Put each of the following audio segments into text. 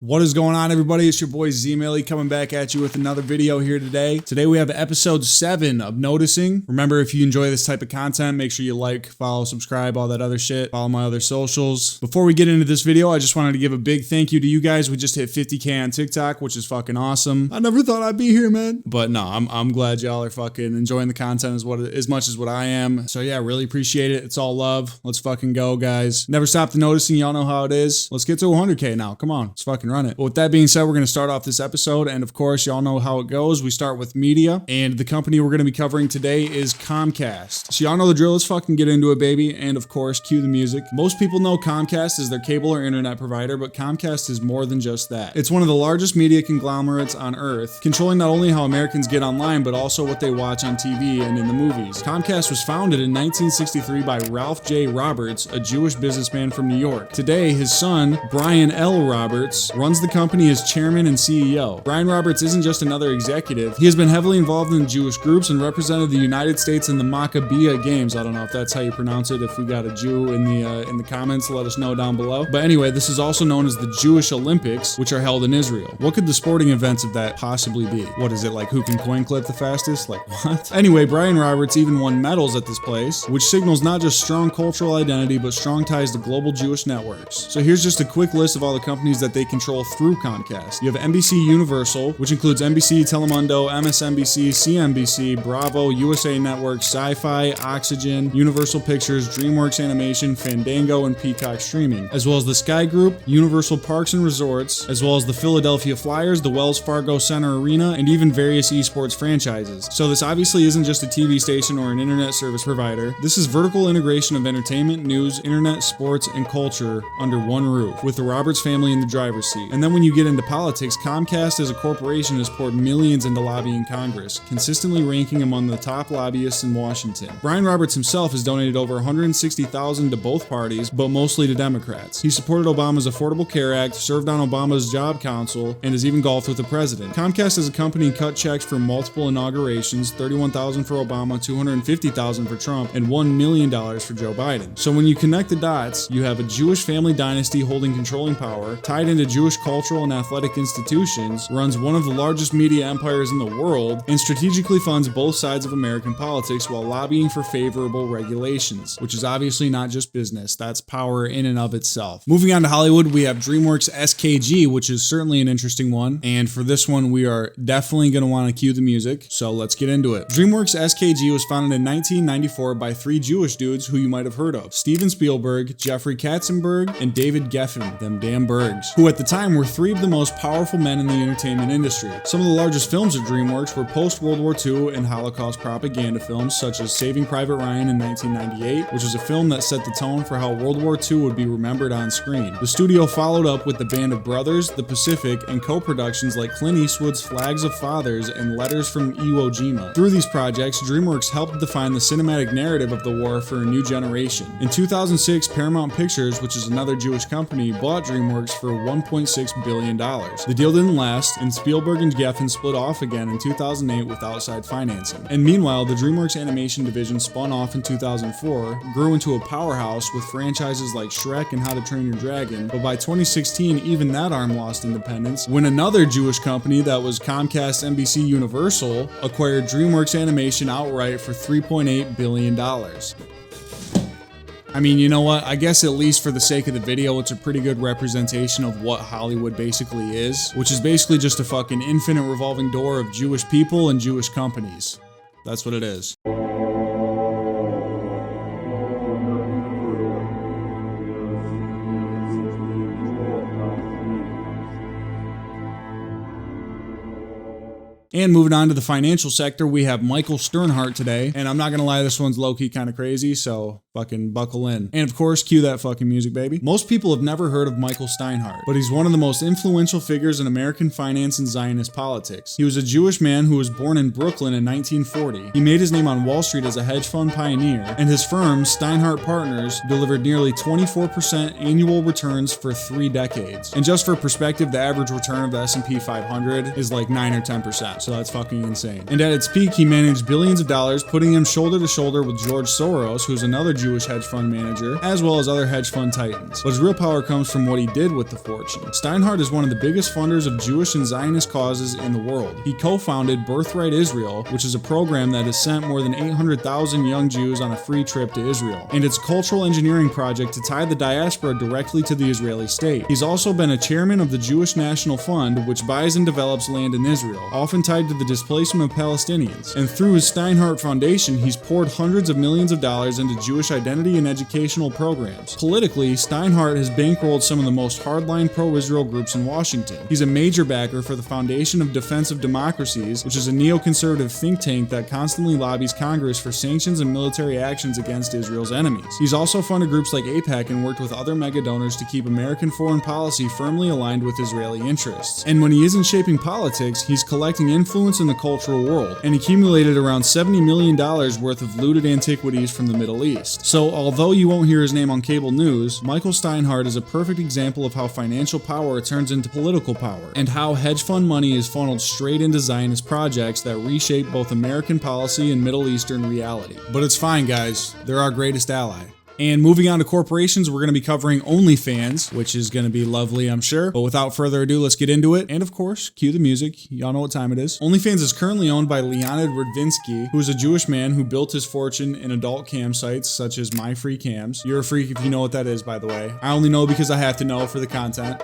What is going on, everybody? It's your boy Z-Millie coming back at you with another video here today. Today we have episode 7 of Noticing. Remember, if you enjoy this type of content, make sure you like, follow, subscribe, all that other shit. Follow my other socials. Before we get into this video, I just wanted to give a big thank you to you guys. We just hit 50K on TikTok, which is fucking awesome. I never thought I'd be here, man. But no, I'm glad y'all are fucking enjoying the content as much as what I am. So yeah, really appreciate it. It's all love. Let's fucking go, guys. Never stop the noticing. Y'all know how it is. Let's get to 100K now. Come on, let's fucking run it. But with that being said, we're going to start off this episode, and of course, y'all know how it goes. We start with media, and the company we're going to be covering today is Comcast. So y'all know the drill. Let's fucking get into it, baby. And of course, cue the music. Most people know Comcast as their cable or internet provider, but Comcast is more than just that. It's one of the largest media conglomerates on earth, controlling not only how Americans get online, but also what they watch on TV and in the movies. Comcast was founded in 1963 by Ralph J. Roberts, a Jewish businessman from New York. Today, his son, Brian L. Roberts, runs the company as chairman and CEO. Brian Roberts isn't just another executive. He has been heavily involved in Jewish groups and represented the United States in the Maccabiah Games. I don't know if that's how you pronounce it. If we got a Jew in the comments, let us know down below. But anyway, this is also known as the Jewish Olympics, which are held in Israel. What could the sporting events of that possibly be? What is it, like who can coin clip the fastest? Like what? Anyway, Brian Roberts even won medals at this place, which signals not just strong cultural identity, but strong ties to global Jewish networks. So here's just a quick list of all the companies that they control through Comcast. You have NBC Universal, which includes NBC, Telemundo, MSNBC, CNBC, Bravo, USA Network, Sci-Fi, Oxygen, Universal Pictures, DreamWorks Animation, Fandango, and Peacock Streaming, as well as the Sky Group, Universal Parks and Resorts, as well as the Philadelphia Flyers, the Wells Fargo Center Arena, and even various esports franchises. So this obviously isn't just a TV station or an internet service provider. This is vertical integration of entertainment, news, internet, sports, and culture under one roof, with the Roberts family in the driver's seat. And then when you get into politics, Comcast as a corporation has poured millions into lobbying Congress, consistently ranking among the top lobbyists in Washington. Brian Roberts himself has donated over $160,000 to both parties, but mostly to Democrats. He supported Obama's Affordable Care Act, served on Obama's Job Council, and has even golfed with the president. Comcast as a company cut checks for multiple inaugurations, $31,000 for Obama, $250,000 for Trump, and $1 million for Joe Biden. So when you connect the dots, you have a Jewish family dynasty holding controlling power, tied into Jewish cultural and athletic institutions, runs one of the largest media empires in the world, and strategically funds both sides of American politics while lobbying for favorable regulations, which is obviously not just business. That's power in and of itself. Moving on to Hollywood, we have DreamWorks SKG, which is certainly an interesting one. And for this one, we are definitely going to want to cue the music. So let's get into it. DreamWorks SKG was founded in 1994 by 3 Jewish dudes who you might have heard of: Steven Spielberg, Jeffrey Katzenberg, and David Geffen, them damn Bergs, who at the time were 3 of the most powerful men in the entertainment industry. Some of the largest films of DreamWorks were post-World War II and Holocaust propaganda films such as Saving Private Ryan in 1998, which was a film that set the tone for how World War II would be remembered on screen. The studio followed up with the Band of Brothers, The Pacific, and co-productions like Clint Eastwood's Flags of Fathers and Letters from Iwo Jima. Through these projects, DreamWorks helped define the cinematic narrative of the war for a new generation. In 2006, Paramount Pictures, which is another Jewish company, bought DreamWorks for $1.6 billion. The deal didn't last, and Spielberg and Geffen split off again in 2008 with outside financing. And meanwhile, the DreamWorks animation division spun off in 2004, grew into a powerhouse with franchises like Shrek and How to Train Your Dragon, but by 2016, even that arm lost independence when another Jewish company that was Comcast NBC Universal acquired DreamWorks Animation outright for $3.8 billion. I mean, you know what? I guess at least for the sake of the video, it's a pretty good representation of what Hollywood basically is, which is basically just a fucking infinite revolving door of Jewish people and Jewish companies. That's what it is. And moving on to the financial sector, we have Michael Sternhardt today. And I'm not gonna lie, this one's low-key kind of crazy, so fucking buckle in. And of course, cue that fucking music, baby. Most people have never heard of Michael Steinhardt, but he's one of the most influential figures in American finance and Zionist politics. He was a Jewish man who was born in Brooklyn in 1940. He made his name on Wall Street as a hedge fund pioneer, and his firm, Steinhardt Partners, delivered nearly 24% annual returns for 3 decades. And just for perspective, the average return of the S&P 500 is like 9 or 10%. So that's fucking insane. And at its peak, he managed billions of dollars, putting him shoulder to shoulder with George Soros, who's another Jewish hedge fund manager, as well as other hedge fund titans. But his real power comes from what he did with the fortune. Steinhardt is one of the biggest funders of Jewish and Zionist causes in the world. He co-founded Birthright Israel, which is a program that has sent more than 800,000 young Jews on a free trip to Israel, and its cultural engineering project to tie the diaspora directly to the Israeli state. He's also been a chairman of the Jewish National Fund, which buys and develops land in Israel, often tied to the displacement of Palestinians. And through his Steinhardt Foundation, he's poured hundreds of millions of dollars into Jewish identity and educational programs. Politically, Steinhardt has bankrolled some of the most hardline pro-Israel groups in Washington. He's a major backer for the Foundation of Defense of Democracies, which is a neoconservative think tank that constantly lobbies Congress for sanctions and military actions against Israel's enemies. He's also funded groups like AIPAC and worked with other mega donors to keep American foreign policy firmly aligned with Israeli interests. And when he isn't shaping politics, he's collecting influence in the cultural world, and accumulated around $70 million worth of looted antiquities from the Middle East. So although you won't hear his name on cable news, Michael Steinhardt is a perfect example of how financial power turns into political power, and how hedge fund money is funneled straight into Zionist projects that reshape both American policy and Middle Eastern reality. But it's fine, guys. They're our greatest ally. And moving on to corporations, we're going to be covering OnlyFans, which is going to be lovely, I'm sure. But without further ado, let's get into it. And of course, cue the music. Y'all know what time it is. OnlyFans is currently owned by Leonid Radvinsky, who is a Jewish man who built his fortune in adult cam sites such as My Free Cams. You're a freak if you know what that is, by the way. I only know because I have to know for the content.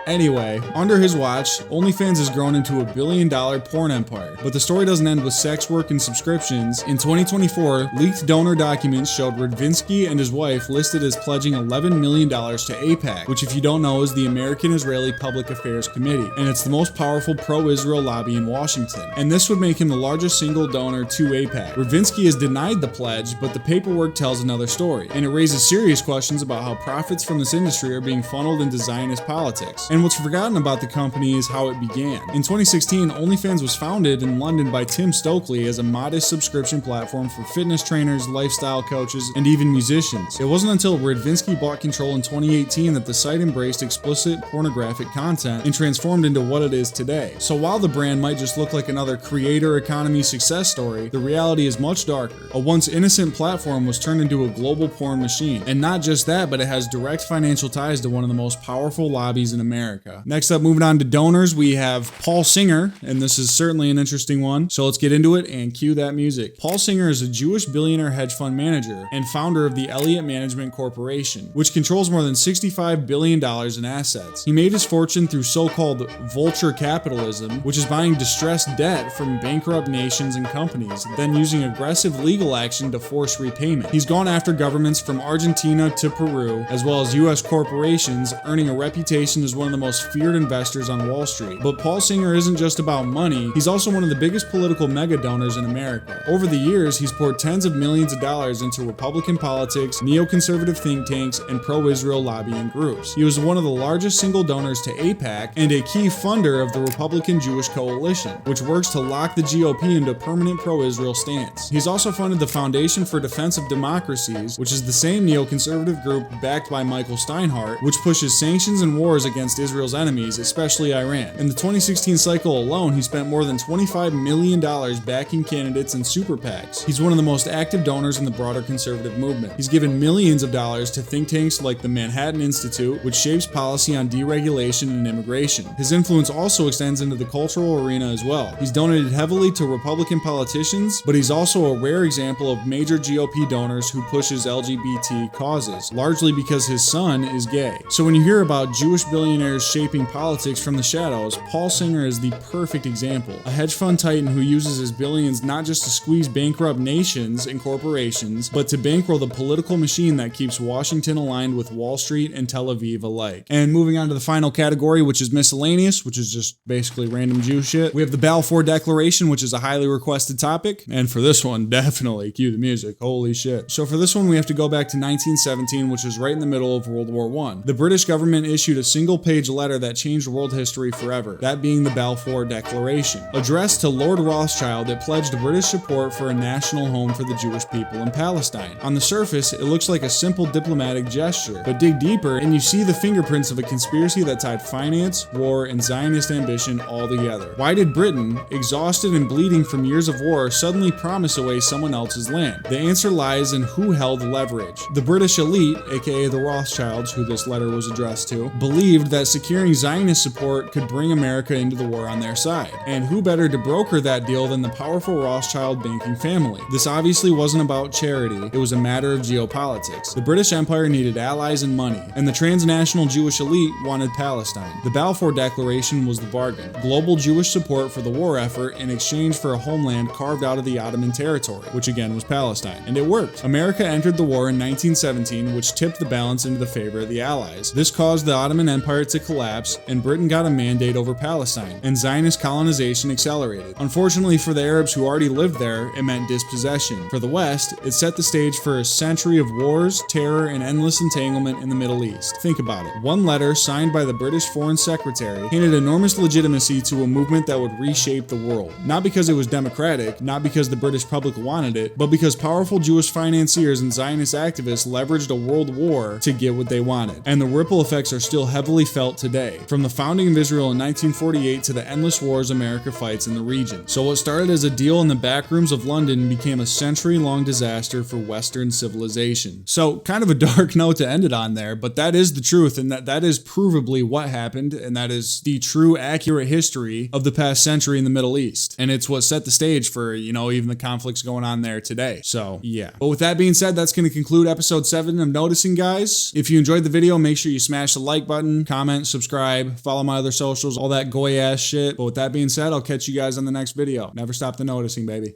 Anyway, under his watch, OnlyFans has grown into $1 billion porn empire. But the story doesn't end with sex work and subscriptions. In 2024, leaked donor documents showed Radvinsky and his wife listed as pledging $11 million to AIPAC, which if you don't know is the American Israeli Public Affairs Committee, and it's the most powerful pro-Israel lobby in Washington. And this would make him the largest single donor to AIPAC. Radvinsky has denied the pledge, but the paperwork tells another story, and it raises serious questions about how profits from this industry are being funneled into Zionist politics. And what's forgotten about the company is how it began. In 2016, OnlyFans was founded in London by Tim Stokely as a modest subscription platform for fitness trainers, lifestyle coaches, and even musicians. It wasn't until Radvinsky bought control in 2018 that the site embraced explicit pornographic content and transformed into what it is today. So while the brand might just look like another creator economy success story, the reality is much darker. A once innocent platform was turned into a global porn machine. And not just that, but it has direct financial ties to one of the most powerful lobbies in America. Next up, moving on to donors, we have Paul Singer, and this is certainly an interesting one. So let's get into it and cue that music. Paul Singer is a Jewish billionaire hedge fund manager and founder of the Elliott Management Corporation, which controls more than $65 billion in assets. He made his fortune through so-called vulture capitalism, which is buying distressed debt from bankrupt nations and companies, then using aggressive legal action to force repayment. He's gone after governments from Argentina to Peru, as well as US corporations, earning a reputation as one of the most feared investors on Wall Street. But Paul Singer isn't just about money, he's also one of the biggest political mega donors in America. Over the years, he's poured tens of millions of dollars into Republican politics, neoconservative think tanks, and pro-Israel lobbying groups. He was one of the largest single donors to AIPAC and a key funder of the Republican Jewish Coalition, which works to lock the GOP into a permanent pro-Israel stance. He's also funded the Foundation for Defense of Democracies, which is the same neoconservative group backed by Michael Steinhardt, which pushes sanctions and wars against Israel's enemies, especially Iran. In the 2016 cycle alone, he spent more than $25 million backing candidates and super PACs. He's one of the most active donors in the broader conservative movement. He's given millions of dollars to think tanks like the Manhattan Institute, which shapes policy on deregulation and immigration. His influence also extends into the cultural arena as well. He's donated heavily to Republican politicians, but he's also a rare example of major GOP donors who pushes LGBT causes, largely because his son is gay. So when you hear about Jewish billionaires shaping politics from the shadows, Paul Singer is the perfect example. A hedge fund titan who uses his billions not just to squeeze bankrupt nations and corporations, but to bankroll the political machine that keeps Washington aligned with Wall Street and Tel Aviv alike. And moving on to the final category, which is miscellaneous, which is just basically random Jew shit. We have the Balfour Declaration, which is a highly requested topic. And for this one, definitely cue the music. Holy shit. So for this one, we have to go back to 1917, which is right in the middle of World War I. The British government issued a single-page 20-page letter that changed world history forever, that being the Balfour Declaration. Addressed to Lord Rothschild, it pledged British support for a national home for the Jewish people in Palestine. On the surface, it looks like a simple diplomatic gesture, but dig deeper and you see the fingerprints of a conspiracy that tied finance, war, and Zionist ambition all together. Why did Britain, exhausted and bleeding from years of war, suddenly promise away someone else's land? The answer lies in who held leverage. The British elite, aka the Rothschilds, who this letter was addressed to, believed that securing Zionist support could bring America into the war on their side. And who better to broker that deal than the powerful Rothschild banking family? This obviously wasn't about charity, it was a matter of geopolitics. The British Empire needed allies and money, and the transnational Jewish elite wanted Palestine. The Balfour Declaration was the bargain. Global Jewish support for the war effort in exchange for a homeland carved out of the Ottoman territory, which again was Palestine. And it worked. America entered the war in 1917, which tipped the balance into the favor of the Allies. This caused the Ottoman Empire to collapse, and Britain got a mandate over Palestine, and Zionist colonization accelerated. Unfortunately for the Arabs who already lived there, it meant dispossession. For the West, it set the stage for a century of wars, terror, and endless entanglement in the Middle East. Think about it. One letter signed by the British Foreign Secretary handed enormous legitimacy to a movement that would reshape the world. Not because it was democratic, not because the British public wanted it, but because powerful Jewish financiers and Zionist activists leveraged a world war to get what they wanted. And the ripple effects are still heavily felt today, from the founding of Israel in 1948 to the endless wars America fights in the region. So what started as a deal in the back rooms of London became a century-long disaster for Western civilization. So kind of a dark note to end it on there, but that is the truth, and that is provably what happened, and that is the true, accurate history of the past century in the Middle East. And it's what set the stage for, even the conflicts going on there today. So, yeah. But with that being said, that's going to conclude episode 7 of Noticing, guys. If you enjoyed the video, make sure you smash the like button, comment, subscribe, follow my other socials, all that goy ass shit. But with that being said, I'll catch you guys on the next video. Never stop the noticing, baby.